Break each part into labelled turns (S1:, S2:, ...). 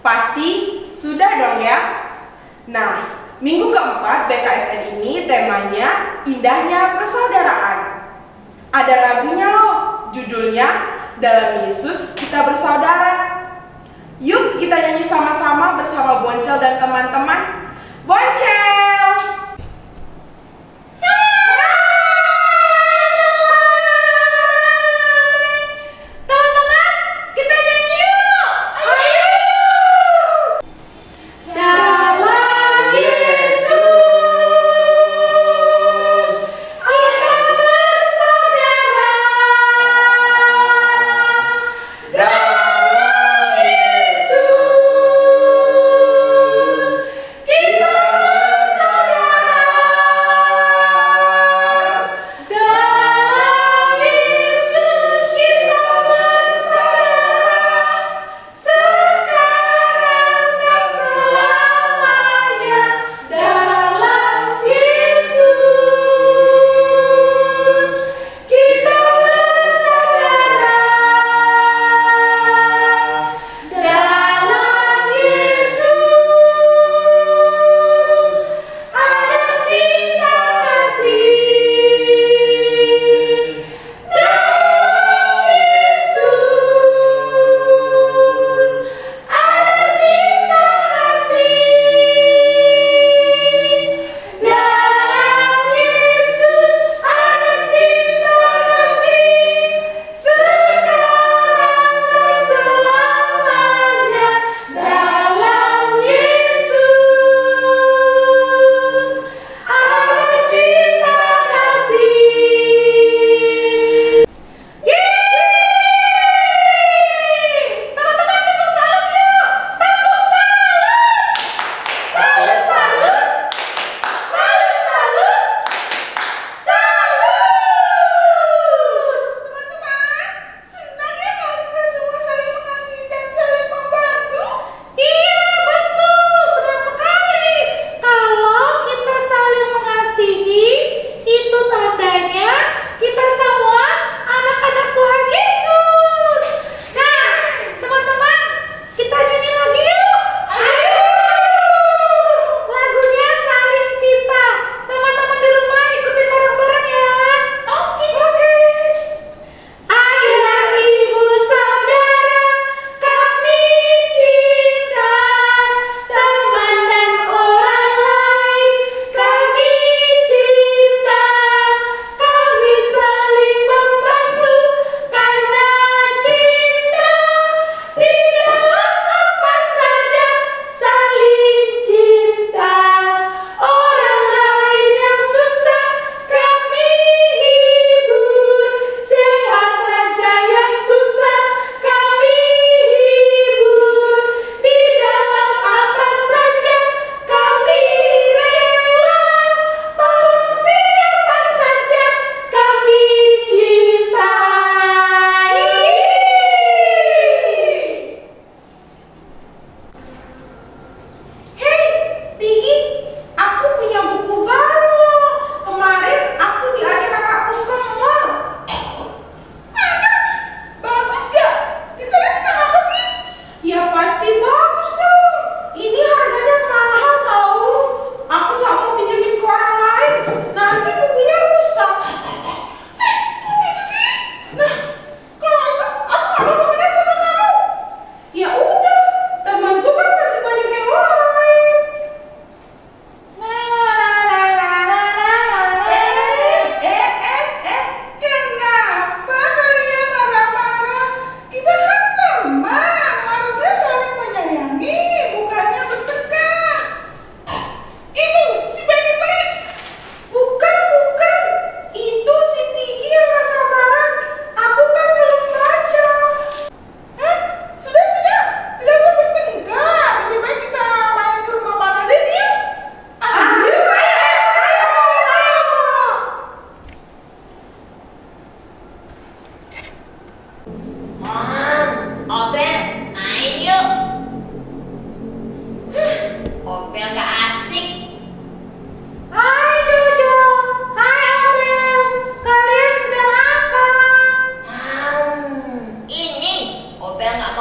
S1: Pasti sudah dong ya. Nah, minggu keempat BKSN ini temanya indahnya persaudaraan. Ada lagunya loh, judulnya Dalam Yesus Kita Bersaudara. Yuk kita nyanyi sama-sama bersama Boncel dan teman-teman. Boncel!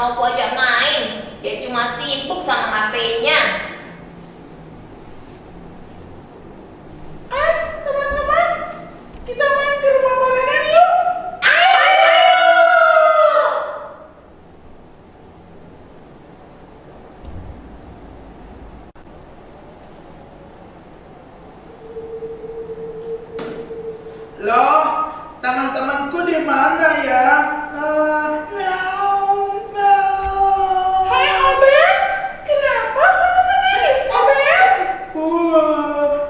S2: mau aku ajak main, dia cuma sibuk sibuk sama HP-nya.
S1: Teman-teman, kita main ke rumah Pak Raden yuk.
S3: Loh, teman-temanku di mana ya?
S1: Hai Obed, kenapa kamu menangis Obed?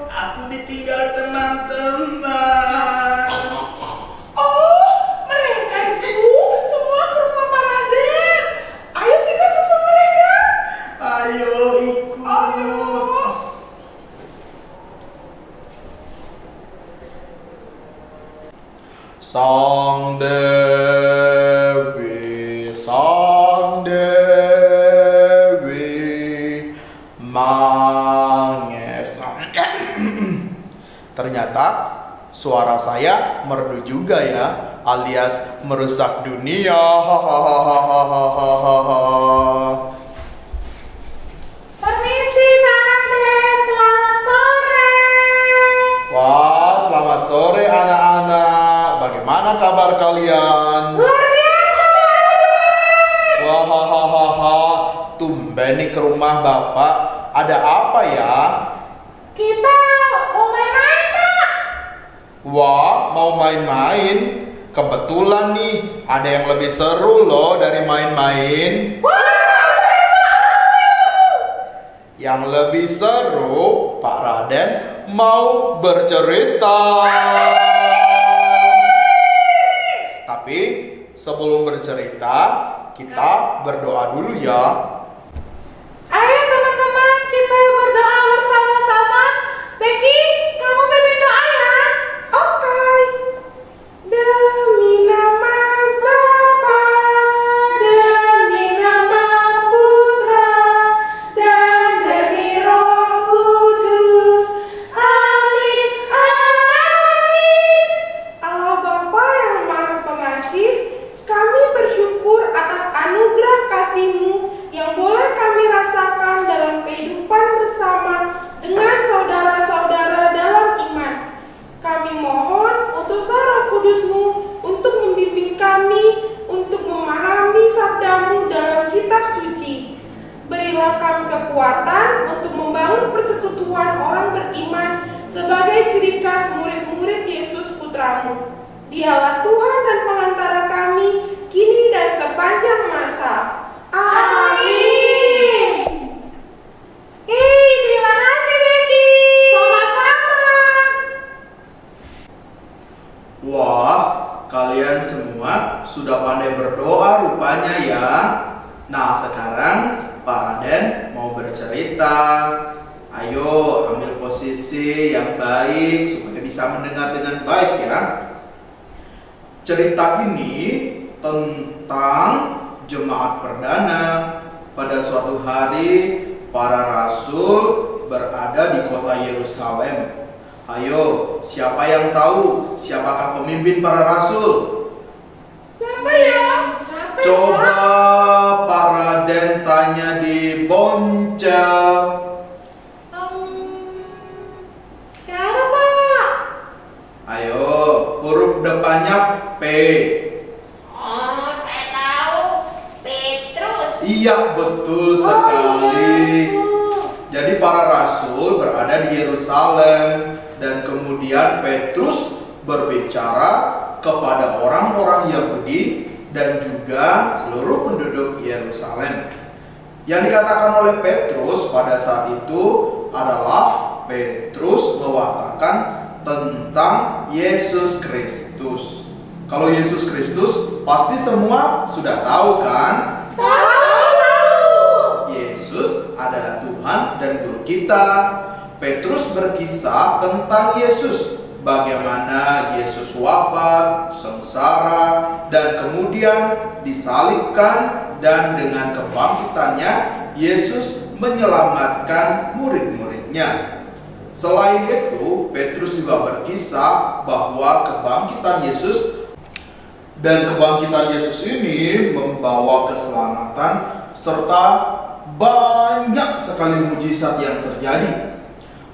S3: Aku ditinggal teman-teman.
S1: Oh, mereka itu semua ke rumah Pak Raden. Ayo kita susul mereka.
S3: Ayo ikut. Sang Dewi, manges. Ternyata suara saya merdu juga ya, alias merusak dunia.
S2: Permisi Pak Raden, selamat sore.
S3: Wah, selamat sore anak-anak. Bagaimana kabar kalian?
S2: Luar biasa Pak Raden.
S3: Wahahaha, tumben nih ke rumah Bapak. Ada apa ya?
S2: Kita mau main-main Pak.
S3: Wah, mau main-main? Kebetulan nih, ada yang lebih seru loh dari main-main. Yang lebih seru, Pak Raden mau bercerita. Tapi sebelum bercerita, kita berdoa dulu ya.
S2: Ayo teman-teman, kita berdoa bersama-sama. Becky, kamu pimpin doa ya.
S1: Oke. Demi nama Bapa, demi nama Putra, dan demi Roh Kudus. Amin, amin. Allah Bapa yang Maha Pengasih, kami bersyukur atas anugerah kasih-Mu yang boleh kami rasakan dalam kehidupan bersama dengan saudara-saudara dalam iman. Kami mohon utus Roh Kudus-Mu untuk membimbing kami untuk memahami sabda-Mu dalam kitab suci. Berilah kami kekuatan untuk membangun persekutuan orang beriman sebagai ciri khas murid-murid Yesus Putra-Mu. Dialah Tuhan dan pengantara kami kini dan sepanjang masa. Amin.
S2: Terima kasih Becky.
S1: Sama-sama.
S3: Wah, kalian semua sudah pandai berdoa rupanya ya. Nah, sekarang Pak Raden mau bercerita. Ayo, ambil posisi yang baik supaya bisa mendengar dengan baik ya. Cerita ini tentang jemaat perdana. Pada suatu hari, para rasul berada di kota Yerusalem. Ayo, siapa yang tahu siapakah pemimpin para rasul?
S2: Siapa ya?
S3: Coba Pak Raden tanya di Boncel.
S2: Siapa Pak?
S3: Ayo, huruf depannya P.
S2: Oh, saya tahu. Petrus.
S3: Iya, betul sekali. Jadi para rasul berada di Yerusalem dan kemudian Petrus berbicara kepada orang-orang Yahudi dan juga seluruh penduduk Yerusalem. Yang dikatakan oleh Petrus pada saat itu adalah Petrus mewartakan tentang Yesus Kristus. Kalau Yesus Kristus pasti semua sudah tahu kan? Yesus adalah Tuhan dan Guru kita. Petrus berkisah tentang Yesus, bagaimana Yesus wafat, sengsara, dan kemudian disalibkan, dan dengan kebangkitannya Yesus menyelamatkan murid-muridnya. Selain itu, Petrus juga berkisah bahwa kebangkitan Yesus ini membawa keselamatan serta banyak sekali mujizat yang terjadi.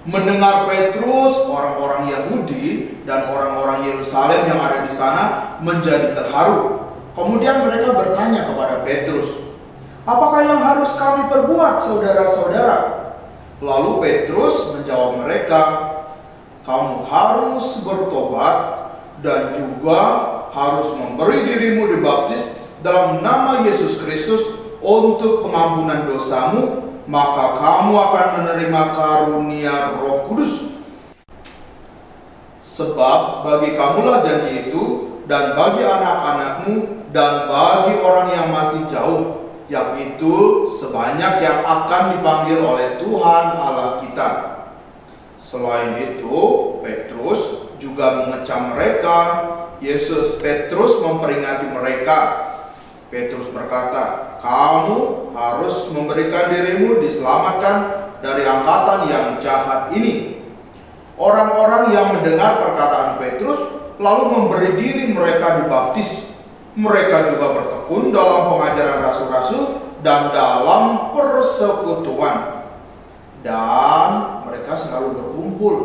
S3: Mendengar Petrus, orang-orang Yahudi dan orang-orang Yerusalem yang ada di sana menjadi terharu. Kemudian mereka bertanya kepada Petrus, "Apakah yang harus kami perbuat, saudara-saudara?" Lalu Petrus menjawab mereka, "Kamu harus bertobat dan juga harus memberi dirimu dibaptis dalam nama Yesus Kristus untuk pengampunan dosamu, maka kamu akan menerima karunia Roh Kudus. Sebab bagi kamulah janji itu, dan bagi anak-anakmu, dan bagi orang yang masih jauh, yaitu sebanyak yang akan dipanggil oleh Tuhan Allah kita." Selain itu, Petrus juga mengecam mereka. Petrus memperingati mereka. Petrus berkata, "Kamu harus memberikan dirimu diselamatkan dari angkatan yang jahat ini." Orang-orang yang mendengar perkataan Petrus lalu memberi diri mereka dibaptis. Mereka juga bertekun dalam pengajaran rasul-rasul dan dalam persekutuan. Dan mereka selalu berkumpul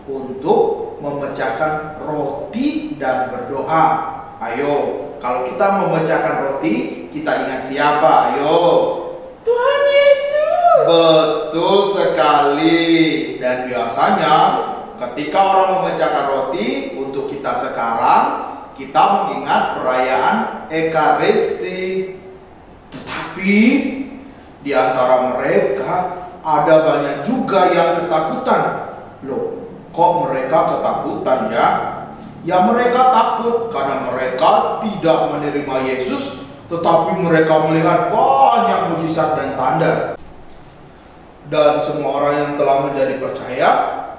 S3: untuk memecahkan roti dan berdoa. Ayo, kalau kita memecahkan roti, kita ingat siapa? Ayo.
S1: Tuhan Yesus.
S3: Betul sekali. Dan biasanya ketika orang memecahkan roti untuk kita sekarang, kita mengingat perayaan Ekaristi. Tetapi di antara mereka ada banyak juga yang ketakutan. Loh, kok mereka ketakutan ya? Ya, mereka takut karena mereka tidak menerima Yesus, tetapi mereka melihat banyak mujizat dan tanda. Dan semua orang yang telah menjadi percaya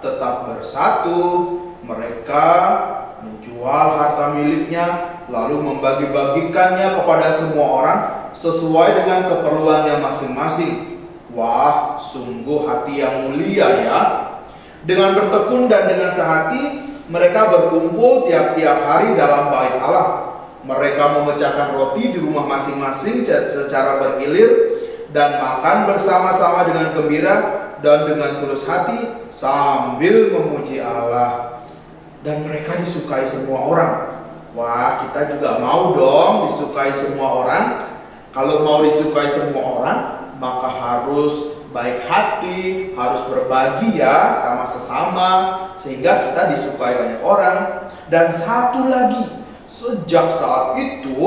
S3: tetap bersatu. Mereka menjual harta miliknya, lalu membagi-bagikannya kepada semua orang sesuai dengan keperluannya masing-masing. Wah, sungguh hati yang mulia ya. Dengan bertekun dan dengan sehati, mereka berkumpul tiap-tiap hari dalam bait Allah. Mereka memecahkan roti di rumah masing-masing secara bergilir dan makan bersama-sama dengan gembira dan dengan tulus hati sambil memuji Allah. Dan mereka disukai semua orang. Wah, kita juga mau dong disukai semua orang. Kalau mau disukai semua orang, maka harus baik hati, harus berbagi ya sama sesama, sehingga kita disukai banyak orang. Dan satu lagi, sejak saat itu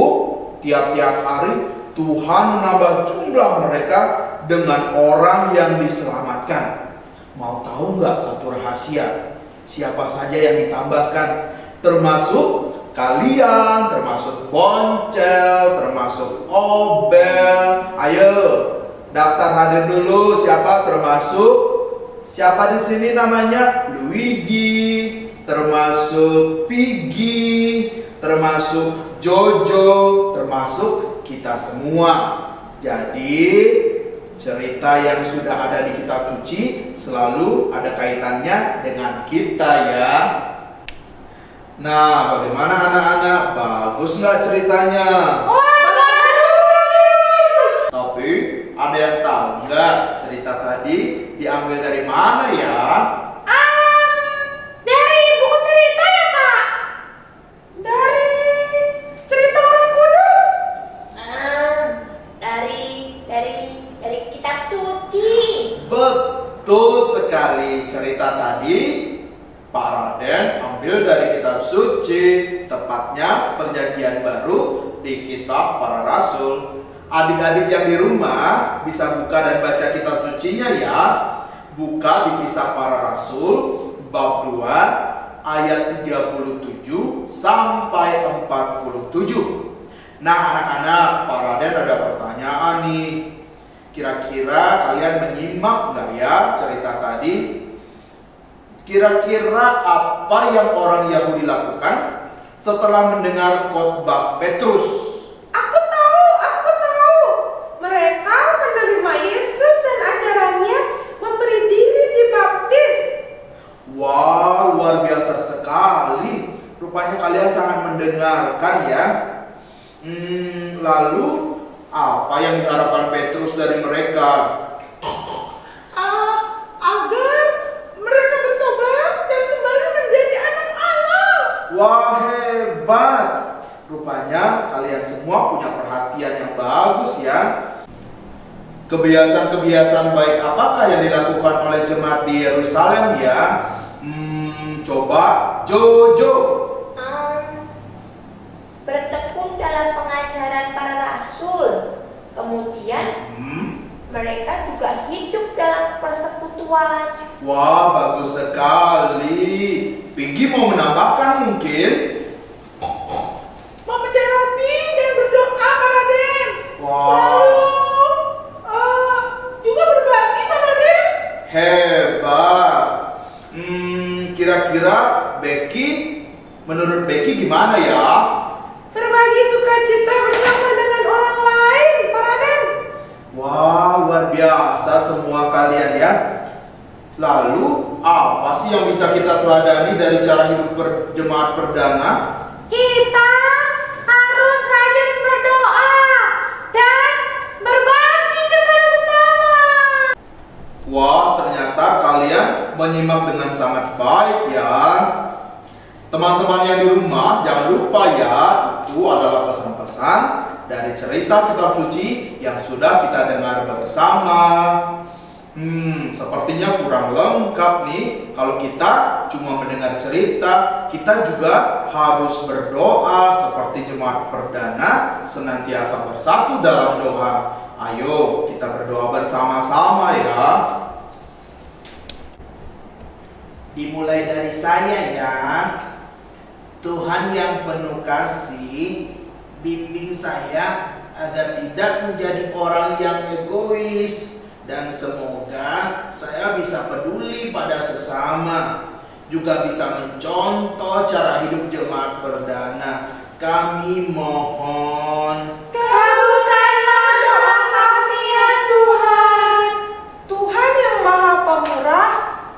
S3: tiap-tiap hari Tuhan menambah jumlah mereka dengan orang yang diselamatkan. Mau tahu nggak satu rahasia? Siapa saja yang ditambahkan? Termasuk kalian, termasuk Boncel, termasuk Obel. Ayo, daftar hadir dulu. Siapa? Termasuk siapa di sini namanya? Luigi, termasuk Piggy, termasuk Jojo, termasuk kita semua. Jadi cerita yang sudah ada di kitab suci selalu ada kaitannya dengan kita ya. Nah, bagaimana anak-anak? Bagus nggak ceritanya? Tapi ada yang tahu nggak cerita tadi diambil dari mana ya?
S2: Dari buku cerita ya, Pak?
S1: Dari cerita Orang Kudus.
S2: Dari kitab suci.
S3: Betul sekali, cerita tadi Pak Raden ambil dari kitab suci, tepatnya Perjanjian Baru di Kisah Para Rasul. Adik-adik yang di rumah bisa buka dan baca kitab sucinya ya. Buka di Kisah Para Rasul bab 2 ayat 37 sampai 47. Nah anak-anak, Pak Raden ada pertanyaan nih. Kira-kira kalian menyimak nggak ya cerita tadi? Kira-kira apa yang orang Yahudi lakukan setelah mendengar khotbah Petrus?
S1: Aku tahu. Mereka menerima Yesus dan ajarannya, memberi diri dibaptis.
S3: Wah, luar biasa sekali. Rupanya kalian sangat mendengarkan ya. Lalu Apa yang diharapkan Petrus dari mereka?
S1: Agar mereka bertobat dan kembali menjadi anak Allah.
S3: Wah, hebat. Rupanya kalian semua punya perhatian yang bagus ya. Kebiasaan-kebiasaan baik apakah yang dilakukan oleh jemaat di Yerusalem ya? Coba Jojo.
S2: Bertekun dalam pengajaran para rasul. Kemudian mereka juga hidup dalam persekutuan.
S3: Wah, bagus sekali. Piggy mau menambahkan mungkin?
S1: Memecah roti dan berdoa, Pak Raden.
S3: Wah,
S1: Juga berbagi, Pak Raden.
S3: hebat. Kira-kira menurut Becky gimana ya?
S1: Berbagi sukacita bersama dengan orang lain, Pak Raden.
S3: Wah, luar biasa semua kalian ya. Lalu, apa sih yang bisa kita teladani dari cara hidup jemaat perdana?
S2: Kita harus rajin berdoa dan berbagi kepada sesama.
S3: Wah, ternyata kalian menyimak dengan sangat baik ya. Teman-teman yang di rumah, jangan lupa ya, itu adalah pesan-pesan dari cerita kitab suci yang sudah kita dengar bersama. Sepertinya kurang lengkap nih. Kalau kita cuma mendengar cerita, kita juga harus berdoa seperti jemaat perdana, senantiasa bersatu dalam doa. Ayo kita berdoa bersama-sama ya. Dimulai dari saya ya. Tuhan yang penuh kasih, bimbing saya agar tidak menjadi orang yang egois, dan semoga saya bisa peduli pada sesama, juga bisa mencontoh cara hidup jemaat perdana. Kami mohon.
S2: Kabulkanlah doa kami ya Tuhan.
S1: Tuhan yang Maha Pemurah,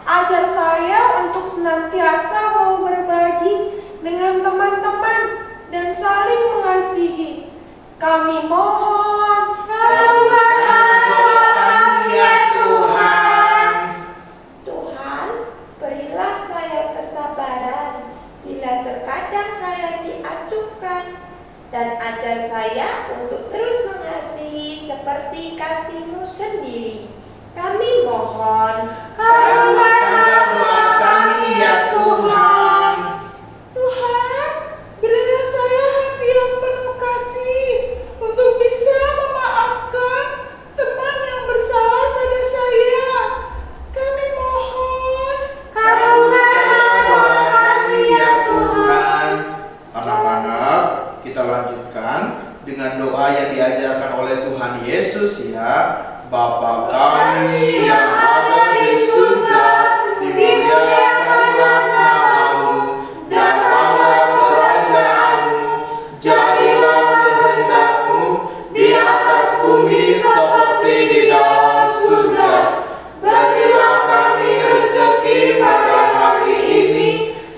S1: ajar saya untuk senantiasa mau berbagi dengan teman-teman dan saling mengasihi. Kami mohon.
S2: Kabulkanlah doa kami ya
S3: Tuhan.
S2: Tuhan, berilah saya kesabaran bila terkadang saya diacuhkan, dan ajar saya untuk terus mengasihi seperti kasih-Mu sendiri. Kami mohon.
S3: Kabulkanlah doa kami ya Tuhan.
S1: Tuhan, berilah saya hati yang penuh kasih untuk bisa memaafkan teman yang bersalah pada saya. Kami mohon.
S3: Kabulkanlah doa kami ya Tuhan. Anak-anak, kita lanjutkan dengan doa yang diajarkan oleh Tuhan Yesus ya. Bapa kami yang ada di surga, dimuliakanlah namamu, datanglah kerajaanmu, jadilah kehendakmu di atas bumi seperti di dalam surga. Berilah kami rezeki pada hari ini,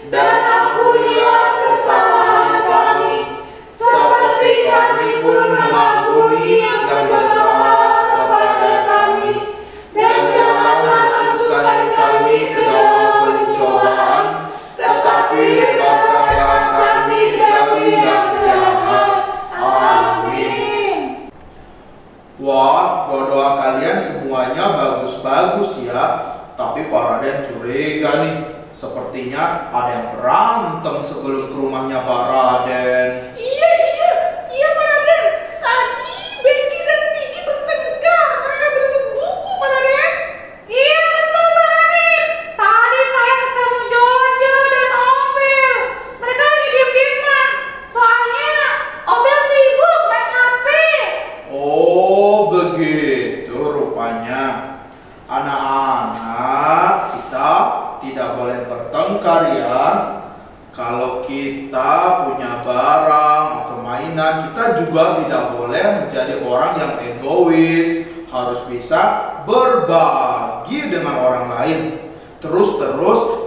S3: dan ampunilah kesalahan kami, seperti kami pun mengampuni yang bersalah kepada kami. Dan jangan masukkan kami ke dalam pencobaan, tetapi bebaskanlah kami dari yang jahat. Amin. Wah, doa kalian semuanya bagus-bagus ya. Tapi Pak Raden curiga nih. Sepertinya ada yang berantem sebelum ke rumahnya Pak Raden.
S1: Iya Pak Raden. Tadi Becky dan Piggy bertengkar. Mereka berebut buku, Pak Raden.
S2: Iya betul Pak Raden. Tadi saya ketemu Jojo dan Obel. Mereka lagi diem-dieman. Soalnya Obel sibuk main HP.
S3: Oh, begitu rupanya. Anak-anak, kita tidak boleh bertengkar ya. Kalau kita punya barang atau mainan, kita juga tidak boleh menjadi orang yang egois. Harus bisa berbagi dengan orang lain. Terus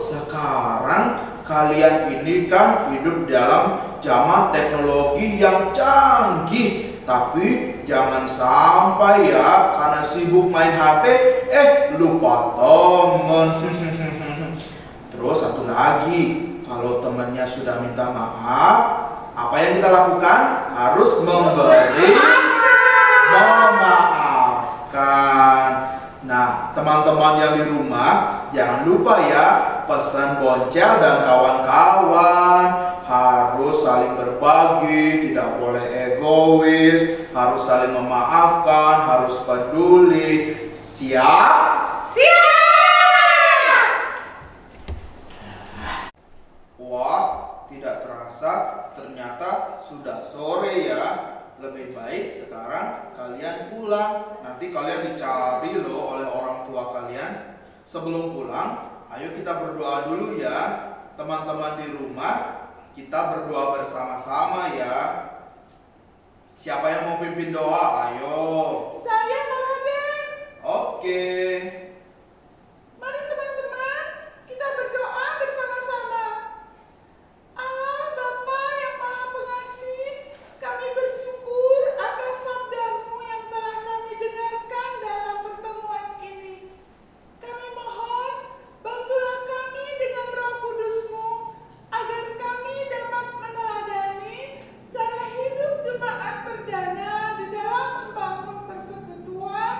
S3: sekarang kalian ini kan hidup dalam zaman teknologi yang canggih. Tapi jangan sampai ya karena sibuk main HP, lupa temen. Terus satu lagi, kalau temennya sudah minta maaf, apa yang kita lakukan? Harus memberi memaafkan. Nah, teman-teman yang di rumah, jangan lupa ya pesan Boncel dan kawan-kawan. Harus saling berbagi, tidak boleh egois, harus saling memaafkan, harus peduli. Siap?
S2: Siap!
S3: Wah, tidak terasa ternyata sudah sore ya. Lebih baik sekarang kalian pulang. Nanti kalian dicari loh oleh orang tua kalian. Sebelum pulang, ayo kita berdoa dulu ya. Teman-teman di rumah, kita berdoa bersama-sama ya. Siapa yang mau pimpin doa? Ayo.
S2: Saya Raden.
S3: Oke.
S2: Mari teman-teman, kita berdoa bersama-sama. Allah Bapa yang Maha Pengasih, kami bersyukur atas sabda-Mu yang telah kami dengarkan dalam pertemuan ini. Kami mohon, bantulah kami dengan Roh Kudus-Mu, agar kami dapat meneladani cara hidup jemaat perdana di dalam membangun persekutuan,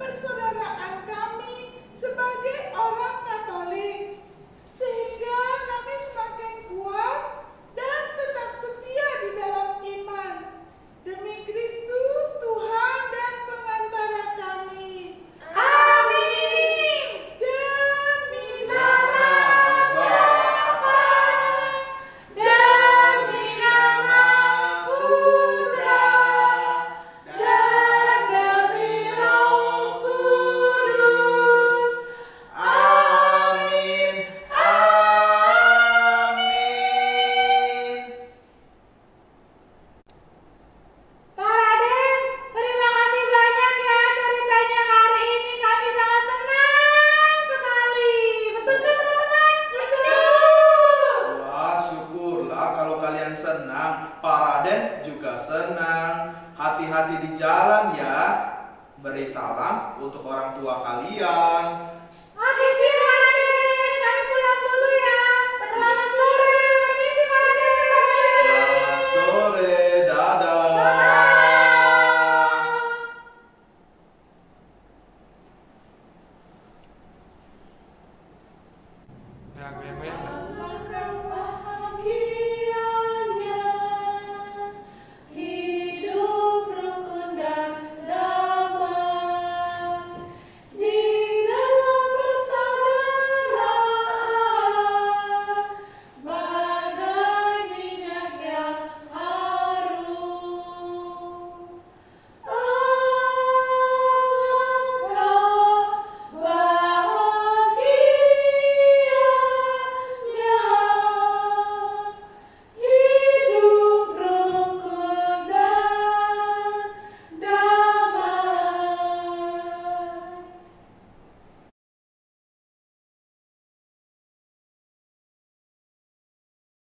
S2: persaudaraan kami sebagai orang Katolik, sehingga kami semakin kuat dan tetap setia di dalam iman. Demi Kristus Tuhan dan pengantara kami. Amin. Demi nama Bapa, demi nama Putra, dan demi Roh Kudus.
S3: Amin. Amin.
S2: Pak Raden, terima kasih banyak ya ceritanya hari ini. Kami sangat senang sekali. Betul kan teman-teman? Betul.
S3: Wah, syukurlah kalau kalian senang. Pak Raden juga senang. Hati-hati di jalan ya. Beri salam untuk orang tua kalian.